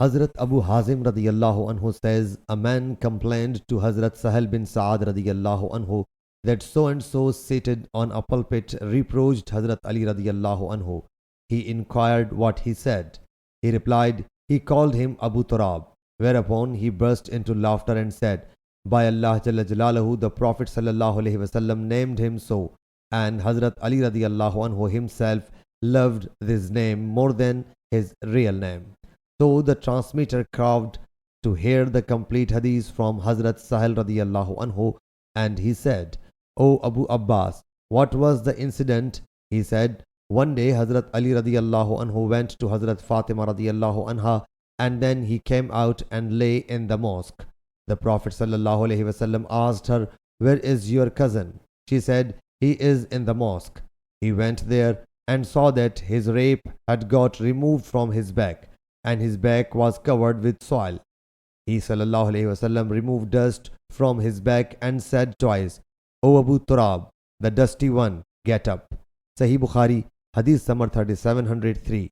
Hazrat Abu Hazim radiyallahu anhu says, a man complained to Hazrat Sahal bin Sa'ad radiyallahu anhu that so and so seated on a pulpit reproached Hazrat Ali radiyallahu anhu. He inquired what he said. He replied, he called him Abu Turab, whereupon he burst into laughter and said, by Allah Jalla Jalaluhu, the Prophet sallallahu alaihi wasallam named him so, and Hazrat Ali radiyallahu anhu himself loved this name more than his real name. So the transmitter craved to hear the complete hadith from Hazrat Sahal radiyallahu anhu, and he said, O Abu Abbas, what was the incident? He said, one day Hazrat Ali radiyallahu anhu went to Hazrat Fatima radiyallahu anha, and then he came out and lay in the mosque. The Prophet sallallahu alaihi wasallam asked her, where is your cousin? She said, he is in the mosque. He went there and saw that his rape had got removed from his back, and his back was covered with soil. He sallallahu alaihi wasallam removed dust from his back and said twice, O Abu Turab, the dusty one, get up. Sahih Bukhari, Hadith number 3703.